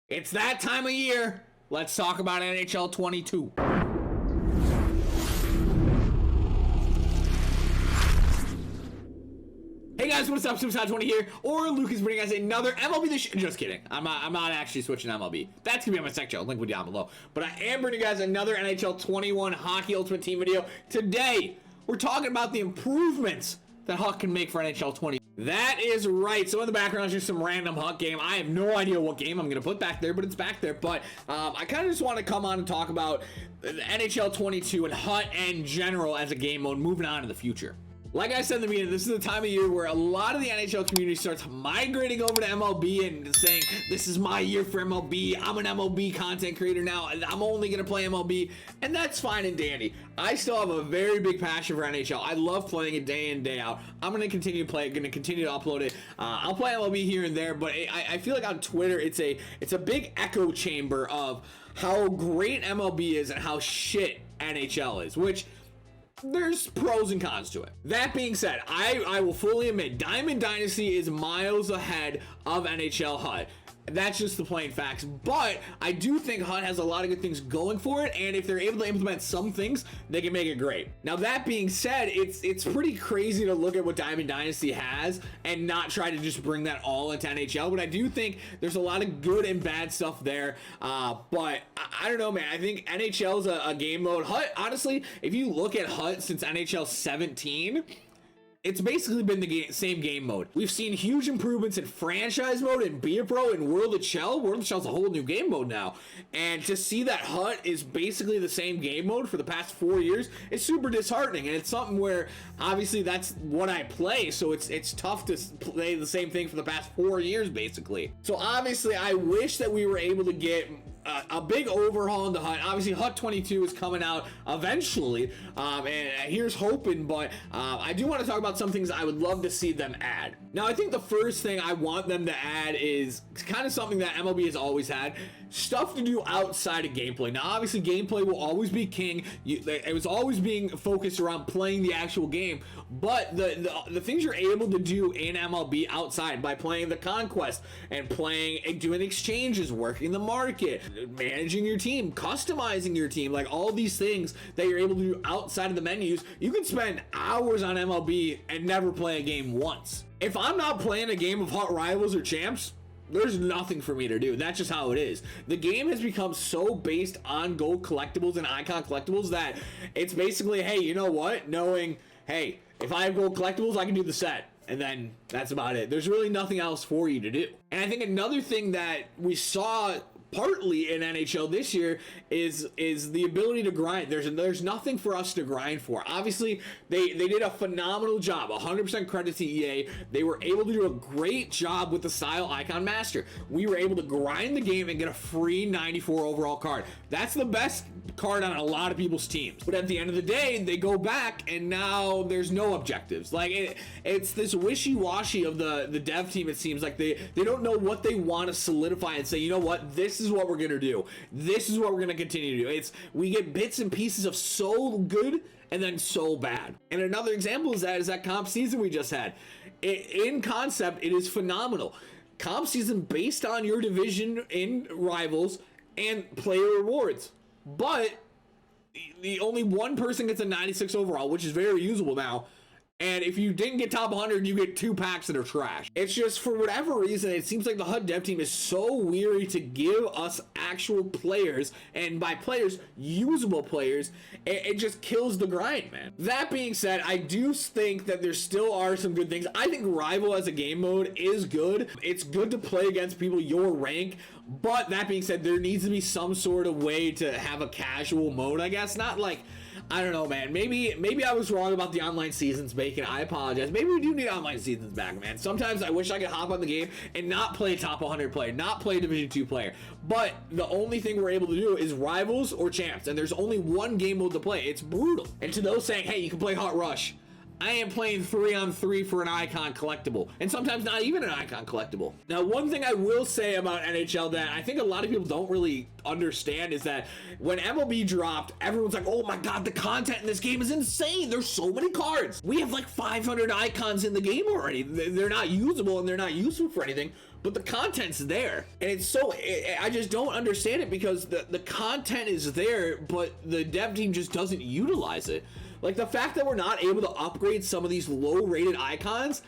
It's that time of year. Let's talk about NHL 22. Hey guys, what's up? Superstardom here, or Lucas bringing us another MLB just kidding. I'm not actually switching to MLB. That's gonna be on my section. Link will be down below. But I am bringing you guys another NHL 21 Hockey Ultimate Team video. Today, we're talking about the improvements that Huck can make for NHL 20. That is right. So in the background is just some random Huck game. I have no idea what game I'm going to put back there, but it's back there. But I kind of just want to come on and talk about NHL 22 and HUT in general as a game mode moving on in the future. Like I said in the beginning, this is the time of year where a lot of the NHL community starts migrating over to MLB and saying, this is my year for MLB. I'm an MLB content creator now, and I'm only going to play MLB. And that's fine and dandy. I still have a very big passion for NHL. I love playing it day in, day out. I'm going to continue to play it, going to continue to upload it. I'll play MLB here and there, but I feel like on Twitter, it's a big echo chamber of how great MLB is and how shit NHL is, which there's pros and cons to it. That being said, I will fully admit Diamond Dynasty is miles ahead of NHL HUT. That's just the plain facts, but I do think HUT has a lot of good things going for it, and if they're able to implement some things, they can make it great. Now that being said, it's pretty crazy to look at what Diamond Dynasty has and not try to just bring that all into NHL, but I do think there's a lot of good and bad stuff there, but I don't know, man. I think NHL is a game mode. HUT, honestly, if you look at HUT since NHL 17, it's basically been the same game mode. We've seen huge improvements in franchise mode and Be a Pro and World of CHEL. World of CHEL is a whole new game mode now. And to see that HUT is basically the same game mode for the past 4 years is super disheartening. And it's something where obviously that's what I play. So it's tough to play the same thing for the past 4 years basically. So obviously I wish that we were able to get a big overhaul in the HUT. Obviously HUT 22 is coming out eventually, and here's hoping, but I do want to talk about some things I would love to see them add. Now I think the first thing I want them to add is kind of something that MLB has always had, stuff to do outside of gameplay. Now obviously gameplay will always be king. It was always being focused around playing the actual game, but the things you're able to do in MLB outside by playing the conquest and doing exchanges, working the market, managing your team, customizing your team, like all these things that you're able to do outside of the menus, you can spend hours on MLB and never play a game once. If I'm not playing a game of HUT Rivals or Champs, there's nothing for me to do. That's just how it is. The game has become so based on gold collectibles and icon collectibles that it's basically, hey, you know what? Knowing, hey, if I have gold collectibles, I can do the set. And then that's about it. There's really nothing else for you to do. And I think another thing that we saw partly in NHL this year is the ability to grind. There's nothing for us to grind for. Obviously, they did a phenomenal job. 100% credit to EA. They were able to do a great job with the Style Icon Master. We were able to grind the game and get a free 94 overall card. That's the best card on a lot of people's teams. But at the end of the day, they go back and now there's no objectives. Like it's this wishy-washy of the dev team. It seems like they don't know what they want to solidify and say, you know what, this is what we're gonna do. This is what we're gonna continue to do. We get bits and pieces of so good and then so bad. And another example is that comp season we just had. In concept, it is phenomenal. Comp season based on your division in Rivals and player rewards. But the only one person gets a 96 overall, which is very usable now. And if you didn't get top 100, you get 2 packs that are trash. It's just, for whatever reason, it seems like the HUT dev team is so weary to give us actual players, and by players, usable players. It just kills the grind, man. That being said, I do think that there still are some good things. I think Rival as a game mode is good. It's good to play against people your rank, but that being said, there needs to be some sort of way to have a casual mode, I guess. Not like, I don't know, man. Maybe I was wrong about the online seasons, Bacon. I apologize. Maybe we do need online seasons back, man. Sometimes I wish I could hop on the game and not play a top 100 player, not play a Division 2 player. But the only thing we're able to do is Rivals or Champs, and there's only one game mode to play. It's brutal. And to those saying, hey, you can play Hot Rush, I am playing 3-on-3 for an icon collectible, and sometimes not even an icon collectible. Now, one thing I will say about NHL that I think a lot of people don't really understand is that when MLB dropped, everyone's like, oh my god, the content in this game is insane. There's so many cards. We have like 500 icons in the game already. They're not usable and they're not useful for anything, but the content's there. And it's so, I just don't understand it because the content is there, but the dev team just doesn't utilize it. Like, the fact that we're not able to upgrade some of these low-rated icons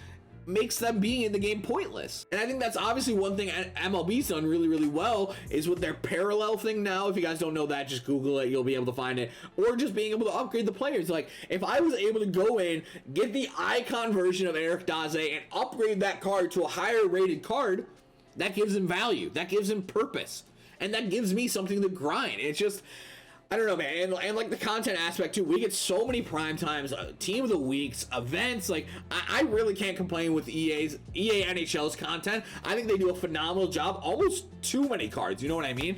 makes them being in the game pointless. And I think that's obviously one thing MLB's done really, really well is with their parallel thing now. If you guys don't know that, just Google it. You'll be able to find it. Or just being able to upgrade the players. Like, if I was able to go in, get the icon version of Eric Daze and upgrade that card to a higher-rated card, that gives him value. That gives him purpose. And that gives me something to grind. It's just... I don't know, man, and like the content aspect too, we get so many prime times, team of the weeks, events, like, I really can't complain with EA NHL's content. I think they do a phenomenal job, almost too many cards, you know what I mean?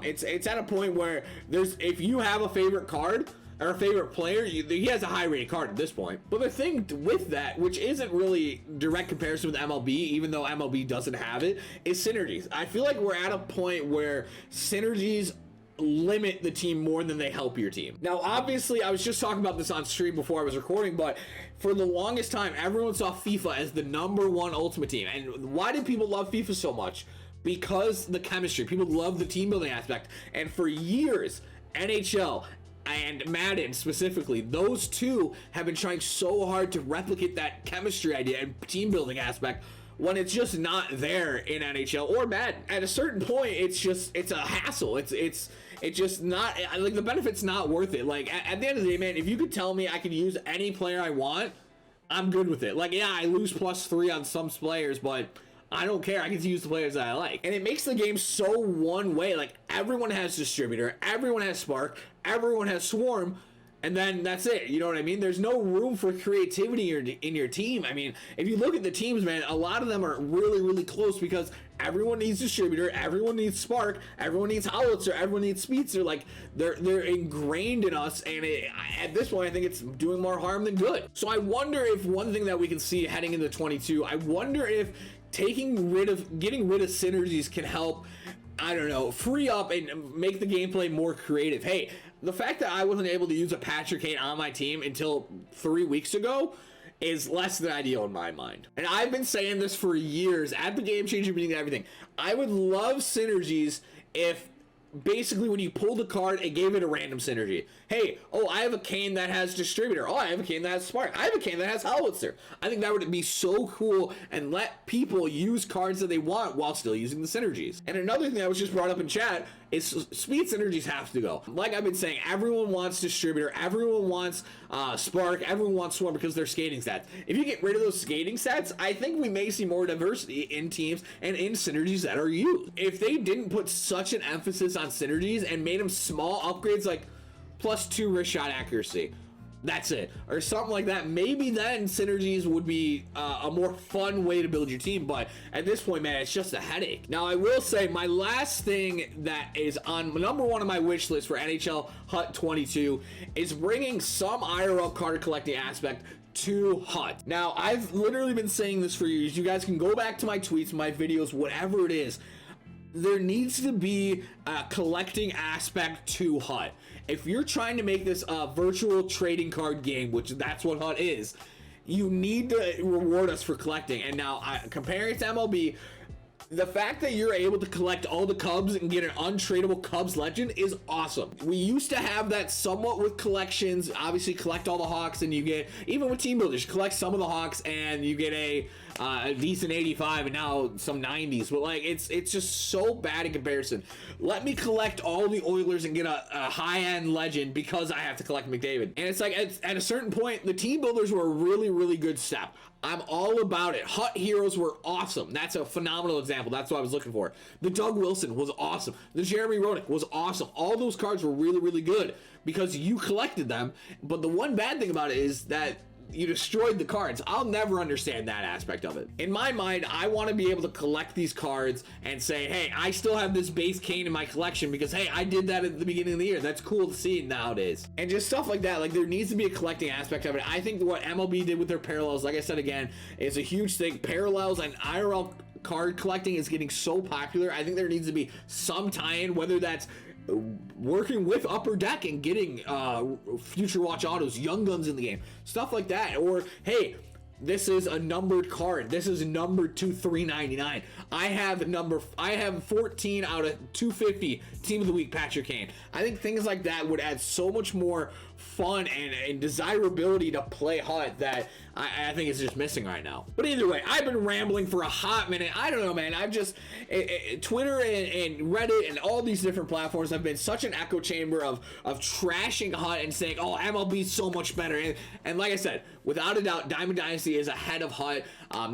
It's at a point where if you have a favorite card, or a favorite player, he has a high rated card at this point. But the thing with that, which isn't really direct comparison with MLB, even though MLB doesn't have it, is synergies. I feel like we're at a point where synergies limit the team more than they help your team. Now, obviously, I was just talking about this on stream before I was recording, but for the longest time, everyone saw FIFA as the #1 Ultimate Team. And why did people love FIFA so much? Because the chemistry. People love the team building aspect. And for years, NHL and Madden specifically, those two have been trying so hard to replicate that chemistry idea and team building aspect when it's just not there in NHL or Madden. At a certain point, it's a hassle. It's just not, like, the benefit's not worth it. Like, at the end of the day, man, if you could tell me I could use any player I want, I'm good with it. Like, yeah, I lose +3 on some players, but I don't care. I get to use the players that I like. And it makes the game so one way. Like, everyone has Distributor, everyone has Spark, everyone has Swarm, and then that's it. You know what I mean? There's no room for creativity in your team. I mean, if you look at the teams, man, a lot of them are really, really close because everyone needs Distributor, everyone needs Spark, everyone needs Howitzer, everyone needs Speedster. Like, they're ingrained in us, and at this point, I think it's doing more harm than good. So I wonder if one thing that we can see heading into 22, I wonder if getting rid of synergies can help, I don't know, free up and make the gameplay more creative. Hey, the fact that I wasn't able to use a Patrick Kane on my team until 3 weeks ago is less than ideal in my mind. And I've been saying this for years at the Game Changer meeting and everything. I would love synergies if basically when you pulled a card, it gave it a random synergy. Hey, oh, I have a Kane that has Distributor. Oh, I have a Kane that has Spark. I have a Kane that has Howitzer. I think that would be so cool and let people use cards that they want while still using the synergies. And another thing that was just brought up in chat is speed synergies have to go. Like I've been saying, everyone wants Distributor, everyone wants Spark, everyone wants Swarm because they're skating stats. If you get rid of those skating stats, I think we may see more diversity in teams and in synergies that are used. If they didn't put such an emphasis on synergies and made them small upgrades like +2 wrist shot accuracy, that's it, or something like that, maybe then synergies would be a more fun way to build your team. But at this point, man, it's just a headache. Now, I will say my last thing that is on #1 on my wish list for NHL HUT 22 is bringing some IRL card collecting aspect to HUT. Now, I've literally been saying this for years. You guys can go back to my tweets, my videos, whatever it is. There needs to be a collecting aspect to HUT. If you're trying to make this a virtual trading card game, which that's what HUT is, you need to reward us for collecting. And now, comparing it to MLB, the fact that you're able to collect all the Cubs and get an untradeable Cubs legend is awesome. We used to have that somewhat with collections. Obviously, collect all the Hawks and you get, even with team builders, collect some of the Hawks and you get a decent 85 and now some 90s. But like, it's just so bad in comparison. Let me collect all the Oilers and get a high-end legend because I have to collect McDavid. And it's like, at a certain point, the team builders were a really, really good step. I'm all about it. HUT Heroes were awesome. That's a phenomenal example. That's what I was looking for. The Doug Wilson was awesome. The Jeremy Roenick was awesome. All those cards were really, really good because you collected them. But the one bad thing about it is that you destroyed the cards. I'll never understand that aspect of it. In my mind, I want to be able to collect these cards and say, hey, I still have this base Kane in my collection because, hey, I did that at the beginning of the year. That's cool to see nowadays. And just stuff like that. Like, there needs to be a collecting aspect of it. I think what MLB did with their parallels, like I said again, is a huge thing. Parallels and IRL card collecting is getting so popular. I think there needs to be some tie-in, whether that's working with Upper Deck and getting Future Watch autos, Young Guns in the game, stuff like that. Or, hey, this is a numbered card. This is numbered to 399. I have 14 out of 250 Team of the Week Patrick Kane. I think things like that would add so much more fun and desirability to play HUT that I think it's just missing right now. But either way, I've been rambling for a hot minute. I don't know, man. I've just Twitter and Reddit and all these different platforms have been such an echo chamber of trashing HUT and saying, oh, MLB's so much better. And like I said, without a doubt, Diamond Dynasty is ahead of HUT.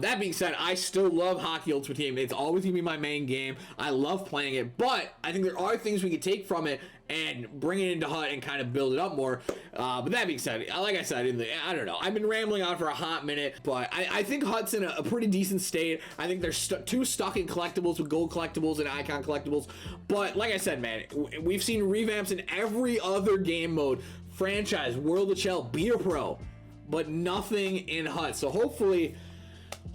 That being said, I still love Hockey Ultimate Team. It's always gonna be my main game. I love playing it, but I think there are things we could take from it and bring it into HUT and kind of build it up more. But that being said, like I said, I don't know. I've been rambling on for a hot minute, but I think HUT's in a pretty decent state. I think they're too stuck in collectibles with gold collectibles and icon collectibles. But like I said, man, we've seen revamps in every other game mode, franchise, World of CHEL, Beer Pro, but nothing in HUT. So hopefully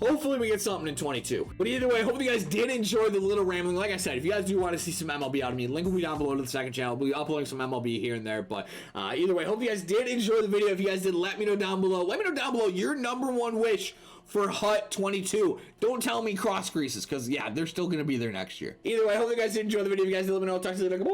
we get something in 22. But either way, hope you guys did enjoy the little rambling. Like I said, if you guys do want to see some MLB out of me, link will be down below to the second channel. We'll be uploading some MLB here and there. But either way, hope you guys did enjoy the video. If you guys did, let me know down below. Let me know down below your #1 wish for HUT 22. Don't tell me cross creases, because yeah, they're still going to be there next year. Either way, I hope you guys did enjoy the video. If you guys did, let me know. Talk to you later.